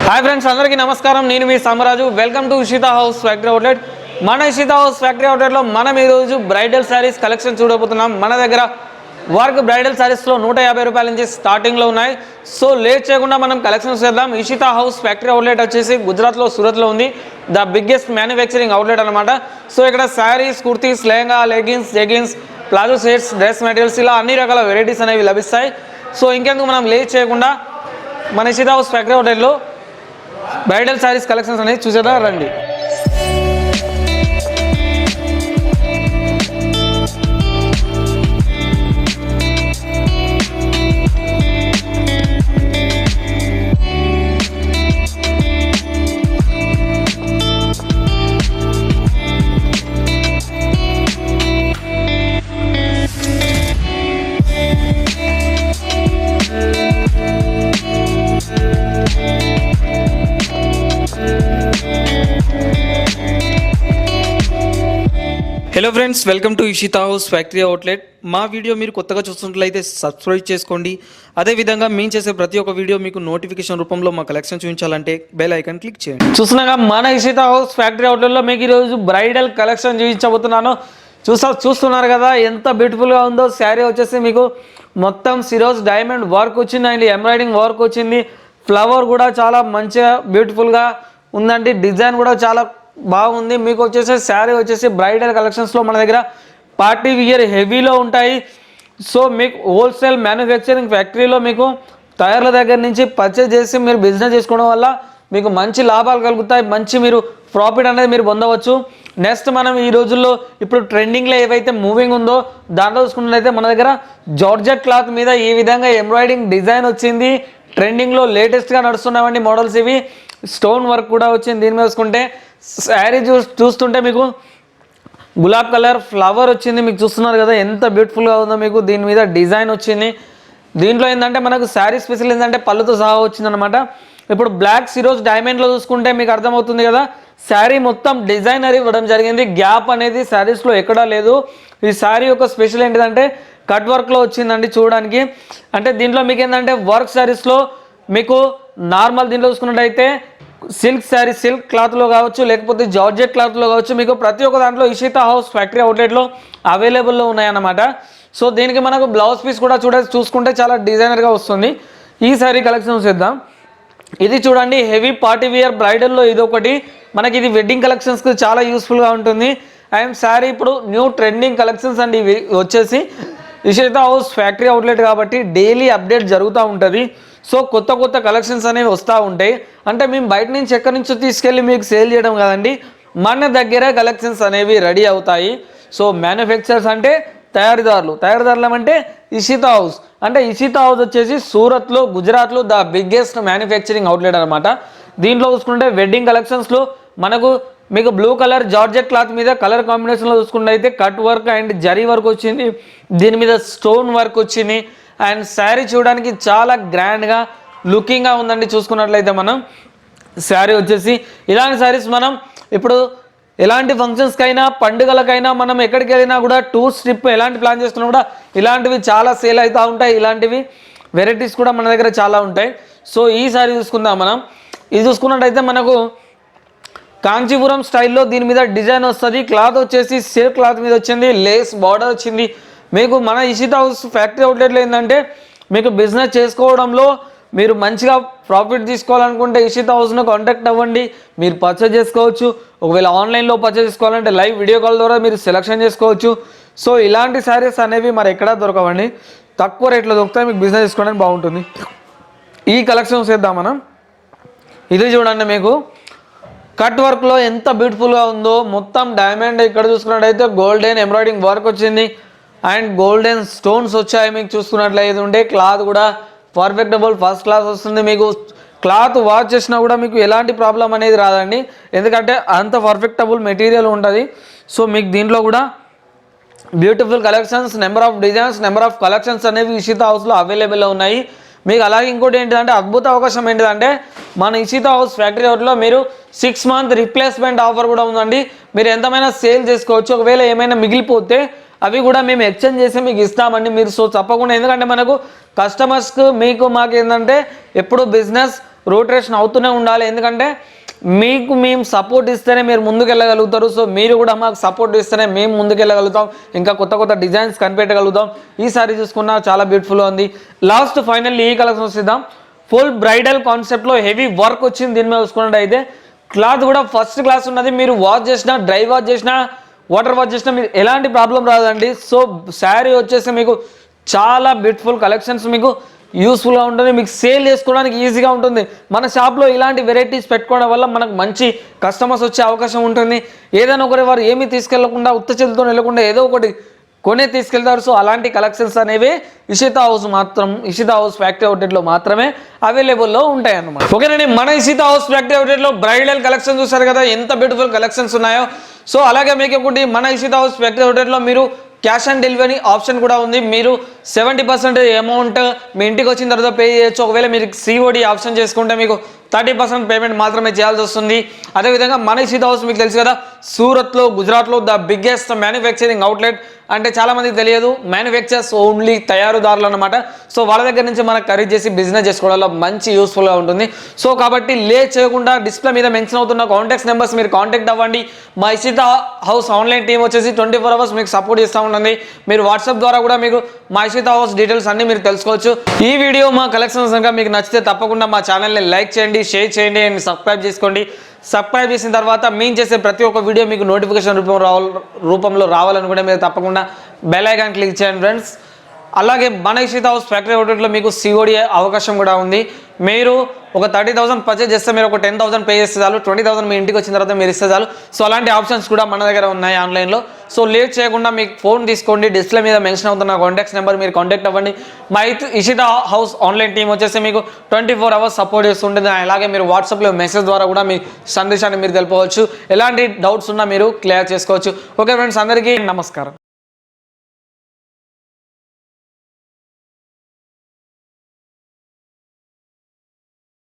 Hi friends अंदरिकी नमस्कारम నేను మీ Samaraju welcome to Ishita house factory outlet మన ఇషితా హౌస్ ఫ్యాక్టరీ అవుట్లెట్ లో మనం ఈ రోజు బ్రైడల్ సారీస్ కలెక్షన్ చూడబోతున్నాం మన దగ్గర వర్క్ బ్రైడల్ సారీస్ లో 150 రూపాయల నుంచి స్టార్టింగ్ లో ఉన్నాయి సో లేట్ చేయకుండా మనం కలెక్షన్స్ చేద్దాం ఇషితా హౌస్ ఫ్యాక్టరీ అవుట్లెట్ వచ్చేసి గుజరాత్ లో సూరత్ లో ఉంది ద బిగ్గెస్ట్ మ్యానుఫ్యాక్చరింగ్ అవుట్లెట్ అన్నమాట సో ఇక్కడ saris kurtis lehenga leggings jeggings palazzo sets dress materials ఇలా అన్ని రకాల వెరైటీస్ అనేవి లభిస్తాయి సో ఇంకెందుకు మనం లేట్ చేయకుండా మన ఇషితా హౌస్ ఫ్యాక్టరీ అవుట్లెట్ లో బ్రైడల్ సారీస్ కలెక్షన్స్ అనేది చూసేదా రండి hello friends welcome to Ishita house factory outlet మా వీడియో మీరు కొత్తగా చూస్తున్నట్లయితే సబ్స్క్రైబ్ చేసుకోండి అదేవిధంగా మేము చేసే ప్రతి ఒక్క వీడియో మీకు నోటిఫికేషన్ రూపంలో మా కలెక్షన్ చూపించాలంటే బెల్ ఐకాన్ క్లిక్ చేయండి చూస్తున్నాగా మన ఇషితా హౌస్ ఫ్యాక్టరీ అవుట్లెట్లో మీకు ఈరోజు బ్రైడల్ కలెక్షన్ చూపించబోతున్నాను చూస్తున్నారు కదా ఎంత బ్యూటిఫుల్గా ఉందో శారీ వచ్చేసి మీకు మొత్తం సిరోజ్ డైమండ్ వర్క్ వచ్చింది అండి ఎంబ్రాయిడింగ్ వర్క్ వచ్చింది ఫ్లవర్ కూడా చాలా మంచిగా బ్యూటిఫుల్గా ఉందండి డిజైన్ కూడా చాలా బాగుంది మీకు వచ్చేసి శారీ వచ్చేసి బ్రైడల్ కలెక్షన్స్లో మన దగ్గర పార్టీ వియర్ హెవీలో ఉంటాయి సో మీకు హోల్సేల్ మ్యానుఫ్యాక్చరింగ్ ఫ్యాక్టరీలో మీకు తయారుల దగ్గర నుంచి పర్చేజ్ చేసి మీరు బిజినెస్ చేసుకోవడం వల్ల మీకు మంచి లాభాలు కలుగుతాయి మంచి మీరు ప్రాఫిట్ అనేది మీరు పొందవచ్చు నెక్స్ట్ మనం ఈ రోజుల్లో ఇప్పుడు ట్రెండింగ్లో ఏవైతే మూవింగ్ ఉందో దాంట్లో చూసుకున్నట్లయితే మన దగ్గర జార్జెట్ క్లాత్ మీద ఈ విధంగా ఎంబ్రాయిడింగ్ డిజైన్ వచ్చింది ట్రెండింగ్లో లేటెస్ట్గా నడుస్తున్నామండి మోడల్స్ ఇవి స్టోన్ వర్క్ కూడా వచ్చింది దీని మీద చూసుకుంటే శారీ చూస్తుంటే మీకు గులాబ్ కలర్ ఫ్లవర్ వచ్చింది మీకు చూస్తున్నారు కదా ఎంత బ్యూటిఫుల్గా ఉందో మీకు దీని మీద డిజైన్ వచ్చింది దీంట్లో ఏంటంటే మనకు శారీ స్పెషల్ ఏంటంటే పళ్ళుతో సహా వచ్చిందనమాట ఇప్పుడు బ్లాక్ సిరోజ్ డైమండ్లో చూసుకుంటే మీకు అర్థమవుతుంది కదా శారీ మొత్తం డిజైనర్ ఇవ్వడం జరిగింది గ్యాప్ అనేది శారీస్లో ఎక్కడా లేదు ఈ శారీ యొక్క స్పెషల్ ఏంటిదంటే కట్ వర్క్లో వచ్చిందండి చూడడానికి అంటే దీంట్లో మీకు ఏంటంటే వర్క్ శారీస్లో మీకు నార్మల్ దీంట్లో చూసుకున్నట్టయితే సిల్క్ శారీ సిల్క్ క్లాత్లో కావచ్చు లేకపోతే జార్జెట్ క్లాత్లో కావచ్చు మీకు ప్రతి ఒక్క దాంట్లో ఇషితా హౌస్ ఫ్యాక్టరీ అవుట్లెట్లో అవైలబుల్లో ఉన్నాయన్నమాట సో దీనికి మనకు బ్లౌజ్ పీస్ కూడా చూసుకుంటే చాలా డిజైనర్గా వస్తుంది ఈ శారీ కలెక్షన్ చేద్దాం ఇది చూడండి హెవీ పార్టీ వియర్ బ్రైడల్లో ఇది ఒకటి మనకి ఇది వెడ్డింగ్ కలెక్షన్స్కి చాలా యూస్ఫుల్గా ఉంటుంది అండ్ శారీ ఇప్పుడు న్యూ ట్రెండింగ్ కలెక్షన్స్ అండి ఇవి వచ్చేసి ఇషితా హౌస్ ఫ్యాక్టరీ అవుట్లెట్ కాబట్టి డైలీ అప్డేట్ జరుగుతూ ఉంటుంది సో కొత్త కొత్త కలెక్షన్స్ అనేవి వస్తూ ఉంటాయి అంటే మేము బయట నుంచి ఎక్కడి నుంచో తీసుకెళ్ళి మీకు సేల్ చేయడం కదండి మన దగ్గర కలెక్షన్స్ అనేవి రెడీ అవుతాయి సో మ్యానుఫ్యాక్చరర్స్ అంటే తయారీదారులు అంటే ఇషితా హౌస్ అంటే ఇషితా హౌస్ వచ్చేసి సూరత్లో గుజరాత్లో ద బిగ్గెస్ట్ మ్యానుఫ్యాక్చరింగ్ అవుట్లెట్ అనమాట దీంట్లో చూసుకుంటే వెడ్డింగ్ కలెక్షన్స్లో మనకు మీకు బ్లూ కలర్ జార్జెట్ క్లాత్ మీద కలర్ కాంబినేషన్లో చూసుకుంటే అయితే cut work and zari work వచ్చింది దీని మీద స్టోన్ వర్క్ వచ్చింది అండ్ శారీ చూడడానికి చాలా గ్రాండ్గా లుకింగ్గా ఉందండి చూసుకున్నట్లయితే మనం శారీ వచ్చేసి ఇలాంటి శారీస్ మనం ఇప్పుడు ఎలాంటి ఫంక్షన్స్కైనా పండుగలకైనా మనం ఎక్కడికి వెళ్ళినా కూడా టూర్స్ ట్రిప్ ఎలాంటి ప్లాన్ చేసుకున్నా కూడా ఇలాంటివి చాలా సేల్ అవుతూ ఉంటాయి ఇలాంటివి వెరైటీస్ కూడా మన దగ్గర చాలా ఉంటాయి సో ఈ శారీ చూసుకుందాం మనం ఇది చూసుకున్నట్టయితే మనకు కాంచీపురం స్టైల్లో దీని మీద డిజైన్ వస్తుంది క్లాత్ వచ్చేసి సిల్క్ క్లాత్ మీద వచ్చింది లేస్ బార్డర్ వచ్చింది మీకు మన ఇషితా హౌస్ ఫ్యాక్టరీ అవుట్లెట్లో ఏంటంటే మీకు బిజినెస్ చేసుకోవడంలో మీరు మంచిగా ప్రాఫిట్ తీసుకోవాలనుకుంటే ఇషితా హౌస్ను కాంటాక్ట్ అవ్వండి మీరు పర్చేజ్ చేసుకోవచ్చు ఒకవేళ ఆన్లైన్లో పర్చేజ్ చేసుకోవాలంటే లైవ్ వీడియో కాల్ ద్వారా మీరు సెలెక్షన్ చేసుకోవచ్చు సో ఇలాంటి శారీస్ అనేవి మరి ఎక్కడా దొరకవండి తక్కువ రేట్లో దొరుకుతాయి మీకు బిజినెస్ చేసుకోవడానికి బాగుంటుంది ఈ కలెక్షన్స్ చేద్దాం మనం ఇది చూడండి మీకు కట్ వర్క్లో ఎంత బ్యూటిఫుల్గా ఉందో మొత్తం డైమండ్ ఇక్కడ చూసుకున్నట్టయితే గోల్డెన్ ఎంబ్రాయిడింగ్ వర్క్ వచ్చింది అండ్ గోల్డెన్ స్టోన్స్ వచ్చాయి మీకు చూసుకున్నట్లయితే ఉంటే క్లాత్ కూడా పర్ఫెక్టబుల్ ఫస్ట్ క్లాస్ వస్తుంది మీకు క్లాత్ వాష్ చేసినా కూడా మీకు ఎలాంటి ప్రాబ్లం అనేది రాదండి ఎందుకంటే అంత పర్ఫెక్టబుల్ మెటీరియల్ ఉంటుంది సో మీకు దీంట్లో కూడా beautiful collections number of designs number of collections అనేవి ఇషితా హౌస్లో అవైలబుల్లో ఉన్నాయి మీకు అలాగే ఇంకోటి ఏంటిదంటే అద్భుత అవకాశం ఏంటిదంటే మన ఇషితా హౌస్ ఫ్యాక్టరీ అవుట్లో మీరు 6 month రీప్లేస్మెంట్ ఆఫర్ కూడా ఉందండి మీరు ఎంతమైనా సేల్ చేసుకోవచ్చు ఒకవేళ ఏమైనా మిగిలిపోతే అవి కూడా మేము ఎక్స్చేంజ్ చేసి మీకు ఇస్తామండి మీరు సో తప్పకుండా ఎందుకంటే మనకు కస్టమర్స్కి మీకు మాకు ఏంటంటే ఎప్పుడు బిజినెస్ రొటేషన్ అవుతూనే ఉండాలి. ఎందుకంటే మీకు మేము సపోర్ట్ ఇస్తేనే మీరు ముందుకెళ్ళగలుగుతారు. సో మీరు కూడా మాకు సపోర్ట్ ఇస్తేనే మేము ముందుకెళ్ళగలుగుతాం, ఇంకా కొత్త కొత్త డిజైన్స్ కనిపెట్టగలుగుతాం. ఈసారి చూసుకున్నా చాలా బ్యూటిఫుల్గా ఉంది. లాస్ట్ ఫైనల్లీ ఈ కలెక్షన్ వస్తుందాం. ఫుల్ బ్రైడల్ కాన్సెప్ట్లో హెవీ వర్క్ వచ్చింది. దీని మీద చూసుకున్నట్టు అయితే క్లాత్ కూడా ఫస్ట్ క్లాస్ ఉన్నది. మీరు వాష్ చేసినా, డ్రై వాష్ చేసినా, వాటర్ వాష్ చేసినా మీరు ఎలాంటి ప్రాబ్లం రాదండి. సో శారీ వచ్చేసి మీకు చాలా బ్యూటిఫుల్ కలెక్షన్స్ మీకు యూస్ఫుల్గా ఉంటుంది, మీకు సేల్ చేసుకోవడానికి ఈజీగా ఉంటుంది. మన షాప్లో ఇలాంటి వెరైటీస్ పెట్టుకోవడం వల్ల మనకు మంచి కస్టమర్స్ వచ్చే అవకాశం ఉంటుంది. ఏదైనా ఒకరి వారు ఏమీ తీసుకెళ్లకుండా, ఉత్త చేతులతో వెళ్ళకుండా ఏదో ఒకటి కొనే తీసుకెళ్తారు. సో అలాంటి కలెక్షన్స్ అనేవి ఇషితా హౌస్ ఫ్యాక్టరీ అవుట్లెట్లో మాత్రమే అవైలబుల్లో ఉంటాయి అన్నమాట. ఓకేనండి, మన ఇషితా హౌస్ ఫ్యాక్టరీ అవుట్లెట్లో బ్రైడల్ కలెక్షన్ చూసారు కదా, ఎంత బ్యూటిఫుల్ కలెక్షన్స్ ఉన్నాయో. సో అలాగే మీకు ఒకటి మన ఇషితా హౌస్ ఫ్యాక్టరీ అవుట్లెట్లో మీరు క్యాష్ ఆన్ డెలివరీ ఆప్షన్ కూడా ఉంది. మీరు 70% అమౌంట్ మీ ఇంటికి వచ్చిన తర్వాత పే చేయొచ్చు. ఒకవేళ మీరు COD ఆప్షన్ చేసుకుంటే మీకు 30% పేమెంట్ మాత్రమే చేయాల్సి వస్తుంది. అదేవిధంగా మన ఇషితా హౌస్ మీకు తెలుసు కదా, సూరత్లో, గుజరాత్లో ద బిగ్గెస్ట్ మ్యానుఫ్యాక్చరింగ్ అవుట్లెట్. అంటే చాలామందికి తెలియదు, మ్యానుఫ్యాక్చర్స్ ఓన్లీ తయారుదారులు అనమాట. సో వాళ్ళ దగ్గర నుంచి మనకు ఖరీదు చేసి బిజినెస్ చేసుకోవడంలో మంచి యూస్ఫుల్గా ఉంటుంది. సో కాబట్టి లేట్ చేయకుండా డిస్ప్లే మీద మెన్షన్ అవుతున్న కాంటాక్ట్స్ నెంబర్స్ మీరు కాంటాక్ట్ అవ్వండి. మా ఇషితా హౌస్ ఆన్లైన్ టీం వచ్చేసి 24 hours మీకు సపోర్ట్ చేస్తూ ఉంటుంది. మీరు వాట్సాప్ ద్వారా కూడా మీకు మా ఇషితా హౌస్ డీటెయిల్స్ అన్ని మీరు తెలుసుకోవచ్చు. ఈ వీడియో మా కలెక్షన్స్ కనుక మీకు నచ్చితే తప్పకుండా మా ఛానల్ని లైక్ చేయండి, షేర్ చేయండి అండ్ సబ్స్క్రైబ్ చేసుకోండి. సబ్స్క్రైబ్ చేసిన తర్వాత మేము చేసే ప్రతి ఒక్క వీడియో మీకు నోటిఫికేషన్ రూపంలో రావాలనుకుంటే మీరు తప్పకుండా బెల్ ఐకాన్ క్లిక్ చేయండి ఫ్రెండ్స్. అలాగే మన ఇషితా హౌస్ ఫ్యాక్టరీ అవుట్లెట్లో మీకు COD అవకాశం కూడా ఉంది. మీరు ఒక 30,000 పర్చేజ్ చేస్తే మీరు ఒక 10,000 పే చేస్తే చాలు, 20,000 మీ ఇంటికి వచ్చిన తర్వాత మీరు ఇస్తే చాలు. సో అలాంటి ఆప్షన్స్ కూడా మన దగ్గర ఉన్నాయి ఆన్లైన్లో. సో లేట్ చేయకుండా మీకు ఫోన్ తీసుకోండి, డిస్ప్లే మీద మెన్షన్ అవుతున్న కాంటాక్ట్స్ నెంబర్ మీరు కాంటాక్ట్ అవ్వండి. మా ఇషితా హౌస్ ఆన్లైన్ టీం వచ్చేసి మీకు 24 hours సపోర్ట్ చేస్తుంటుంది. అలాగే మీరు వాట్సాప్లో మెసేజ్ ద్వారా కూడా మీ సందేశాన్ని మీరు తెలుపవచ్చు. ఎలాంటి డౌట్స్ ఉన్నా మీరు క్లియర్ చేసుకోవచ్చు. ఓకే ఫ్రెండ్స్, అందరికీ నమస్కారం.